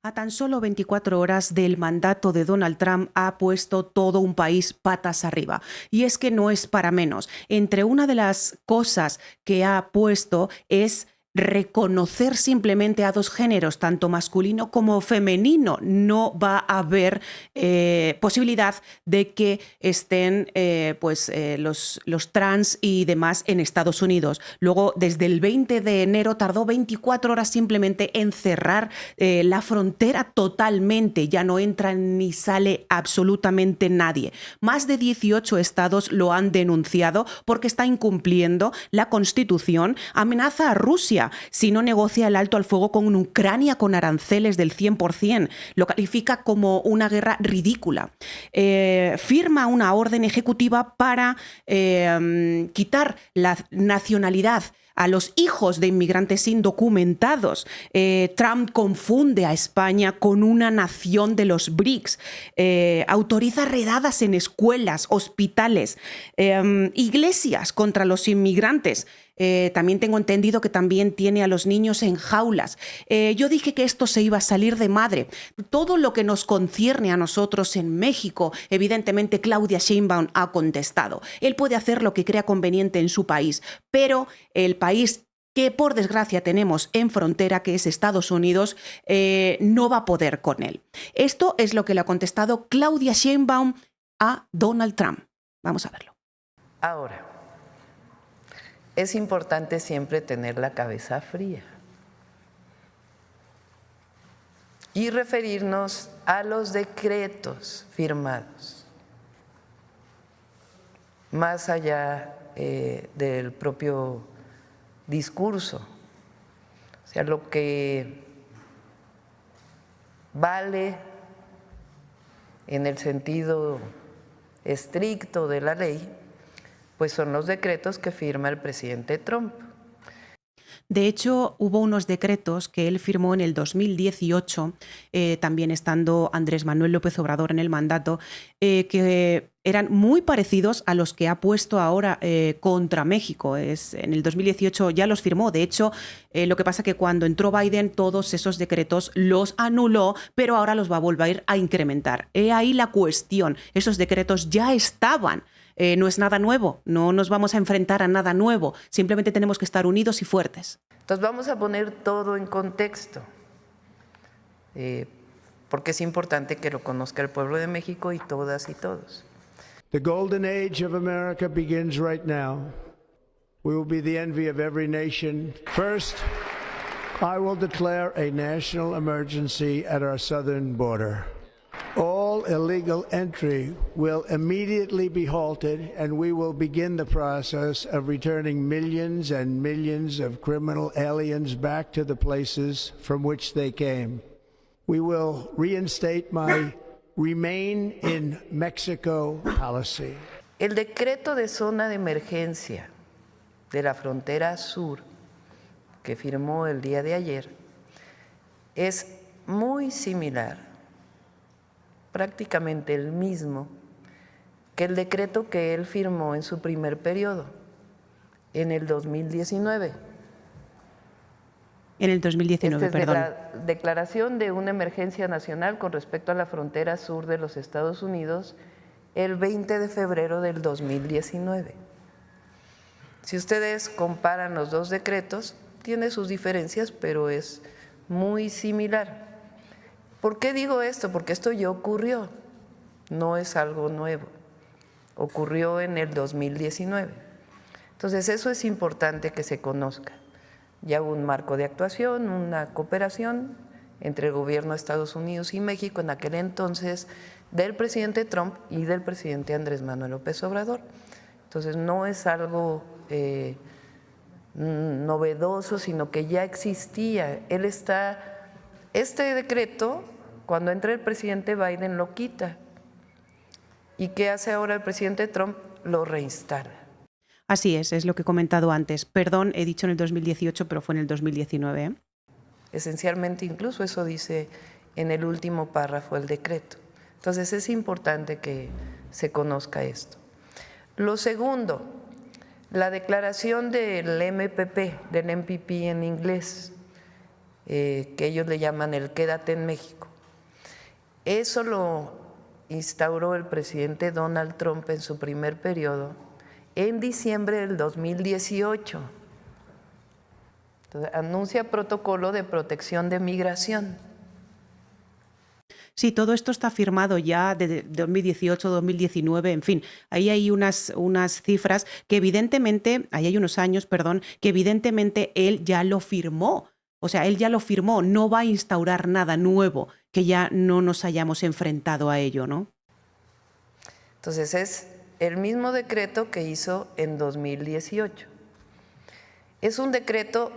A tan solo 24 horas del mandato de Donald Trump ha puesto todo un país patas arriba. Y es que no es para menos. Entre una de las cosas que ha puesto es reconocer simplemente a dos géneros, tanto masculino como femenino. No va a haber posibilidad de que estén los trans y demás en Estados Unidos. Luego, desde el 20 de enero, tardó 24 horas simplemente en cerrar la frontera totalmente. Ya no entra ni sale absolutamente nadie. Más de 18 estados lo han denunciado porque está incumpliendo la Constitución. Amenaza a Rusia si no negocia el alto al fuego con Ucrania con aranceles del 100%. Lo califica como una guerra ridícula. Firma una orden ejecutiva para quitar la nacionalidad a los hijos de inmigrantes indocumentados. Trump confunde a España con una nación de los BRICS. Autoriza redadas en escuelas, hospitales, iglesias contra los inmigrantes. También tengo entendido que también tiene a los niños en jaulas. Yo dije que esto se iba a salir de madre. Todo lo que nos concierne a nosotros en México, evidentemente Claudia Sheinbaum ha contestado. Él puede hacer lo que crea conveniente en su país, pero el país que por desgracia tenemos en frontera, que es Estados Unidos, no va a poder con él. Esto es lo que le ha contestado Claudia Sheinbaum a Donald Trump. Vamos a verlo. Ahora, es importante siempre tener la cabeza fría y referirnos a los decretos firmados, más allá del propio discurso. O sea, lo que vale en el sentido estricto de la ley, pues son los decretos que firma el presidente Trump. De hecho, hubo unos decretos que él firmó en el 2018, también estando Andrés Manuel López Obrador en el mandato, que eran muy parecidos a los que ha puesto ahora contra México. En el 2018 ya los firmó. De hecho, lo que pasa es que cuando entró Biden, todos esos decretos los anuló, pero ahora los va a volver a incrementar. He ahí la cuestión. Esos decretos ya estaban. No es nada nuevo, no nos vamos a enfrentar a nada nuevo, simplemente tenemos que estar unidos y fuertes. Entonces vamos a poner todo en contexto, porque es importante que lo conozca el pueblo de México y todas y todos. The golden age of America begins right now. We will be the envy of every nation. First, I will declare a national emergency at our southern border. All illegal entry will immediately be halted, and we will begin the process of returning millions and millions of criminal aliens back to the places from which they came. We will reinstate my Remain in Mexico policy. El decreto de zona de emergencia de la frontera sur que firmó el día de ayer es muy similar, prácticamente el mismo, que el decreto que él firmó en su primer periodo, en el 2019. En el 2019, Esta es perdón. de la declaración de una emergencia nacional con respecto a la frontera sur de los Estados Unidos el 20 de febrero del 2019. Si ustedes comparan los dos decretos, tiene sus diferencias, pero es muy similar. ¿Por qué digo esto? Porque esto ya ocurrió, no es algo nuevo, ocurrió en el 2019. Entonces eso es importante que se conozca. Ya hubo un marco de actuación, una cooperación entre el gobierno de Estados Unidos y México en aquel entonces del presidente Trump y del presidente Andrés Manuel López Obrador. Entonces no es algo novedoso, sino que ya existía. Este decreto, cuando entra el presidente Biden, lo quita. ¿Y qué hace ahora el presidente Trump? Lo reinstala. Así es lo que he comentado antes. Perdón, he dicho en el 2018, pero fue en el 2019. Esencialmente, incluso eso dice en el último párrafo del decreto. Entonces es importante que se conozca esto. Lo segundo, la declaración del MPP, del MPP en inglés, que ellos le llaman el Quédate en México. Eso lo instauró el presidente Donald Trump en su primer periodo en diciembre del 2018. Entonces, anuncia protocolo de protección de migración. Sí, todo esto está firmado ya de 2018, 2019, en fin, ahí hay unas cifras que evidentemente, ahí hay unos años, perdón, que evidentemente él ya lo firmó. O sea, él ya lo firmó, no va a instaurar nada nuevo que ya no nos hayamos enfrentado a ello, ¿no? Entonces es el mismo decreto que hizo en 2018. Es un decreto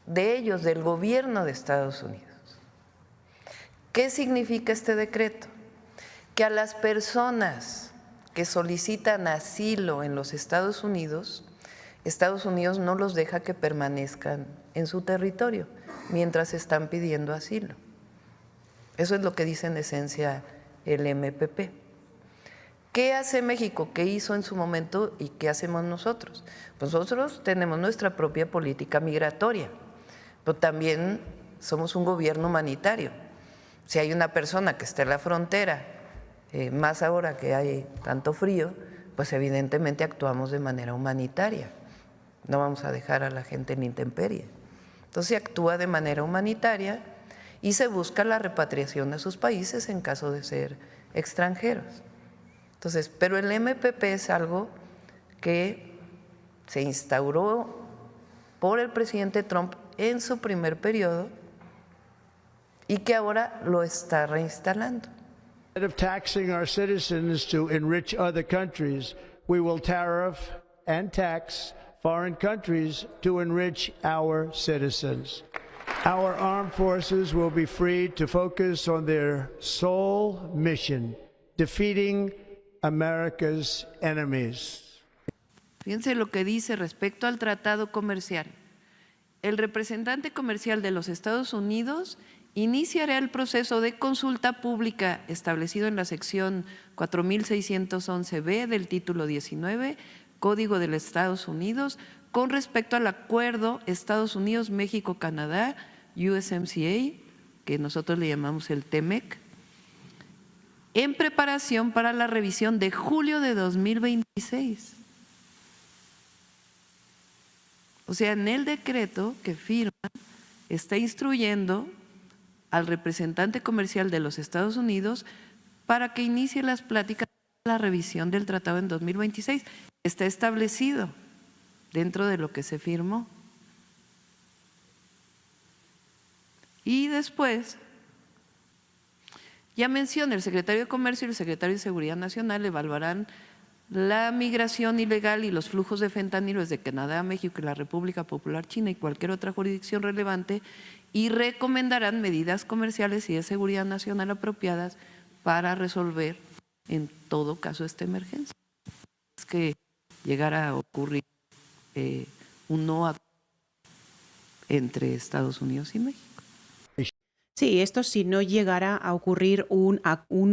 de ellos, del gobierno de Estados Unidos. ¿Qué significa este decreto? Que a las personas que solicitan asilo en los Estados Unidos no los deja que permanezcan en su territorio mientras están pidiendo asilo. Eso es lo que dice en esencia el MPP. ¿Qué hace México? ¿Qué hizo en su momento y qué hacemos nosotros? Pues nosotros tenemos nuestra propia política migratoria, pero también somos un gobierno humanitario. Si hay una persona que está en la frontera, más ahora que hay tanto frío, pues evidentemente actuamos de manera humanitaria. No vamos a dejar a la gente en intemperie. Entonces se actúa de manera humanitaria y se busca la repatriación a sus países en caso de ser extranjeros. Entonces, pero el MPP es algo que se instauró por el presidente Trump en su primer periodo y que ahora lo está reinstalando. Instead of taxing our citizens to enrich other countries, we will tariff and tax foreign countries to enrich our citizens. Our armed forces will be free to focus on their sole mission, defeating America's enemies. Fíjense lo que dice respecto al tratado comercial. El representante comercial de los Estados Unidos iniciará el proceso de consulta pública establecido en la sección 4611B del título 19, Código de los Estados Unidos, con respecto al acuerdo Estados Unidos-México-Canadá, USMCA, que nosotros le llamamos el TEMEC, en preparación para la revisión de julio de 2026. O sea, en el decreto que firma está instruyendo al representante comercial de los Estados Unidos para que inicie las pláticas de la revisión del tratado en 2026. Está establecido dentro de lo que se firmó. Y después, ya menciona, el secretario de Comercio y el secretario de Seguridad Nacional evaluarán la migración ilegal y los flujos de fentanilo desde Canadá, México y la República Popular China y cualquier otra jurisdicción relevante y recomendarán medidas comerciales y de seguridad nacional apropiadas para resolver en todo caso esta emergencia. Es que llegara a ocurrir un no acuerdo entre Estados Unidos y México. Sí, esto si no llegara a ocurrir un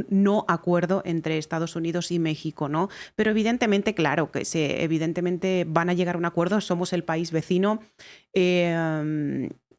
no acuerdo entre Estados Unidos y México, ¿no? Pero evidentemente, claro, que evidentemente van a llegar a un acuerdo, somos el país vecino.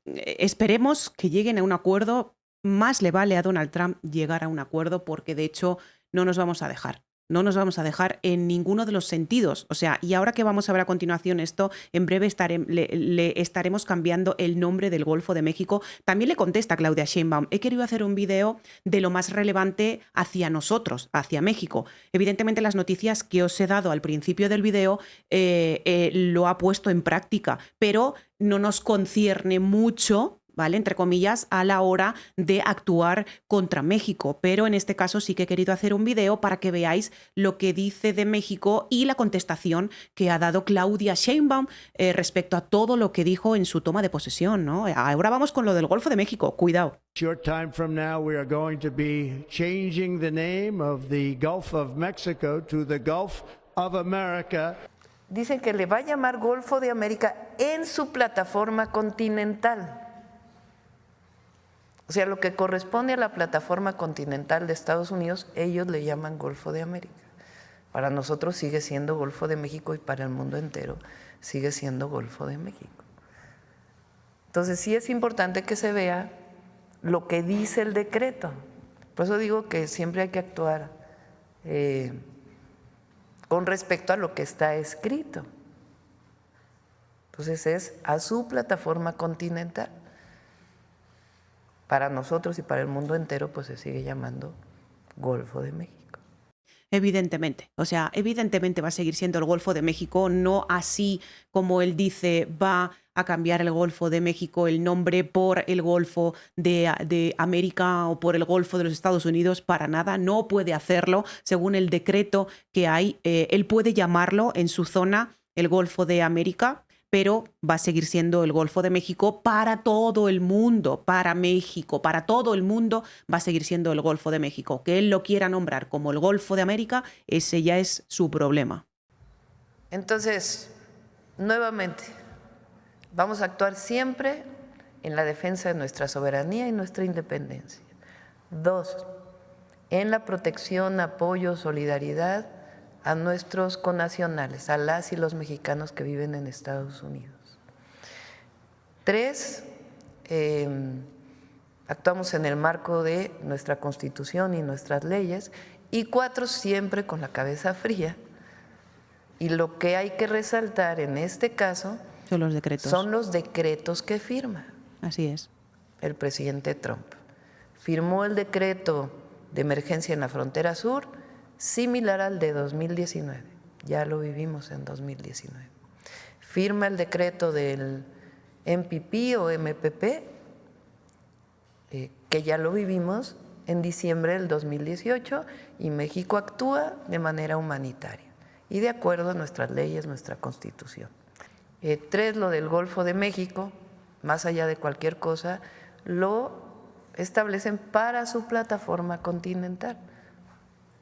Esperemos que lleguen a un acuerdo. Más le vale a Donald Trump llegar a un acuerdo porque de hecho no nos vamos a dejar. No nos vamos a dejar en ninguno de los sentidos. O sea, y ahora que vamos a ver a continuación esto, en breve le estaremos cambiando el nombre del Golfo de México. También le contesta Claudia Sheinbaum, he querido hacer un video de lo más relevante hacia nosotros, hacia México. Evidentemente las noticias que os he dado al principio del video lo ha puesto en práctica, pero no nos concierne mucho, ¿vale? Entre comillas, a la hora de actuar contra México. Pero en este caso sí que he querido hacer un video para que veáis lo que dice de México y la contestación que ha dado Claudia Sheinbaum respecto a todo lo que dijo en su toma de posesión, ¿no? Ahora vamos con lo del Golfo de México. Cuidado. Short time from now, we are going to be changing the name of the Gulf of Mexico to the Gulf of America. Dicen que le va a llamar Golfo de América en su plataforma continental. O sea, lo que corresponde a la plataforma continental de Estados Unidos, ellos le llaman Golfo de América. Para nosotros sigue siendo Golfo de México y para el mundo entero sigue siendo Golfo de México. Entonces sí es importante que se vea lo que dice el decreto. Por eso digo que siempre hay que actuar con respecto a lo que está escrito. Entonces es a su plataforma continental. Para nosotros y para el mundo entero, pues se sigue llamando Golfo de México. Evidentemente, o sea, evidentemente va a seguir siendo el Golfo de México, no así como él dice, va a cambiar el Golfo de México el nombre por el Golfo de América o por el Golfo de los Estados Unidos, para nada, no puede hacerlo. Según el decreto que hay, él puede llamarlo en su zona el Golfo de América, pero va a seguir siendo el Golfo de México para todo el mundo, para México, para todo el mundo va a seguir siendo el Golfo de México. Que él lo quiera nombrar como el Golfo de América, ese ya es su problema. Entonces, nuevamente, vamos a actuar siempre en la defensa de nuestra soberanía y nuestra independencia. 2, en la protección, apoyo, solidaridad a nuestros connacionales, a las y los mexicanos que viven en Estados Unidos. 3, actuamos en el marco de nuestra Constitución y nuestras leyes. Y 4, siempre con la cabeza fría. Y lo que hay que resaltar en este caso son los decretos. Son los decretos que firma. Así es. El presidente Trump firmó el decreto de emergencia en la frontera sur, similar al de 2019, ya lo vivimos en 2019. Firma el decreto del MPP o MPP, que ya lo vivimos en diciembre del 2018, y México actúa de manera humanitaria y de acuerdo a nuestras leyes, nuestra Constitución. 3, lo del Golfo de México, más allá de cualquier cosa, lo establecen para su plataforma continental.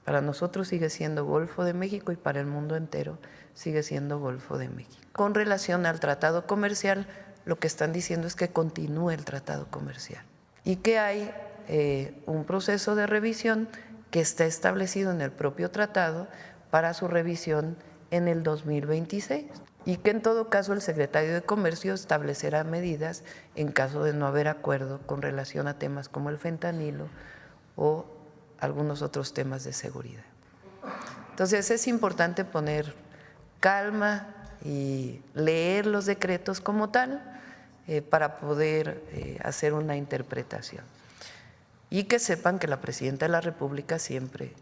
Para nosotros sigue siendo Golfo de México y para el mundo entero sigue siendo Golfo de México. Con relación al tratado comercial, lo que están diciendo es que continúe el tratado comercial y que hay un proceso de revisión que está establecido en el propio tratado para su revisión en el 2026 y que en todo caso el secretario de Comercio establecerá medidas en caso de no haber acuerdo con relación a temas como el fentanilo o algunos otros temas de seguridad. Entonces es importante poner calma y leer los decretos como tal para poder hacer una interpretación. Y que sepan que la Presidenta de la República siempre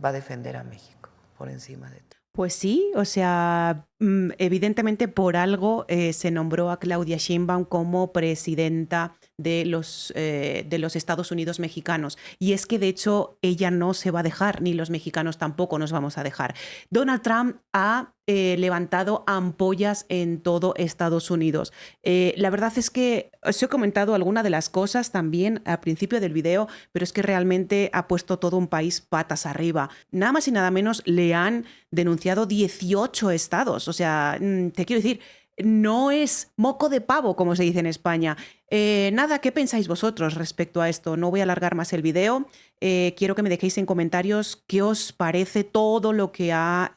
va a defender a México por encima de todo. Pues sí, o sea, evidentemente por algo se nombró a Claudia Sheinbaum como presidenta de los Estados Unidos mexicanos. Y es que de hecho ella no se va a dejar, ni los mexicanos tampoco nos vamos a dejar. Donald Trump ha levantado ampollas en todo Estados Unidos. La verdad es que os he comentado alguna de las cosas también al principio del video, pero es que realmente ha puesto todo un país patas arriba. Nada más y nada menos le han denunciado 18 estados. O sea, te quiero decir, no es moco de pavo, como se dice en España. Nada, ¿qué pensáis vosotros respecto a esto? No voy a alargar más el video. Quiero que me dejéis en comentarios qué os parece todo lo que ha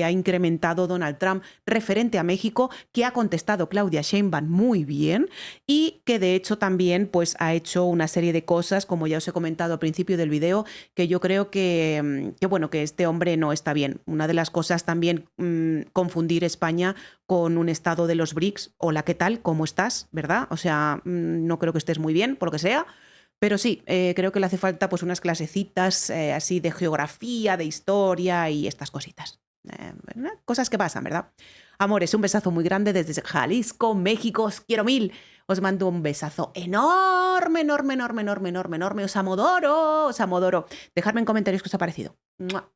incrementado Donald Trump referente a México, que ha contestado Claudia Sheinbaum muy bien y que de hecho también pues, ha hecho una serie de cosas, como ya os he comentado al principio del video, que yo creo que este hombre no está bien. Una de las cosas también confundir España con un estado de los BRICS. Hola, ¿qué tal? ¿Cómo estás? ¿Verdad? O sea, no creo que estés muy bien, por lo que sea. Pero sí, creo que le hace falta pues unas clasecitas así de geografía, de historia y estas cositas. Cosas que pasan, ¿verdad? Amores, un besazo muy grande desde Jalisco, México. Os quiero mil. Os mando un besazo enorme, enorme, enorme, enorme, enorme, enorme. Os amodoro, os amodoro. Dejadme en comentarios qué os ha parecido. ¡Mua!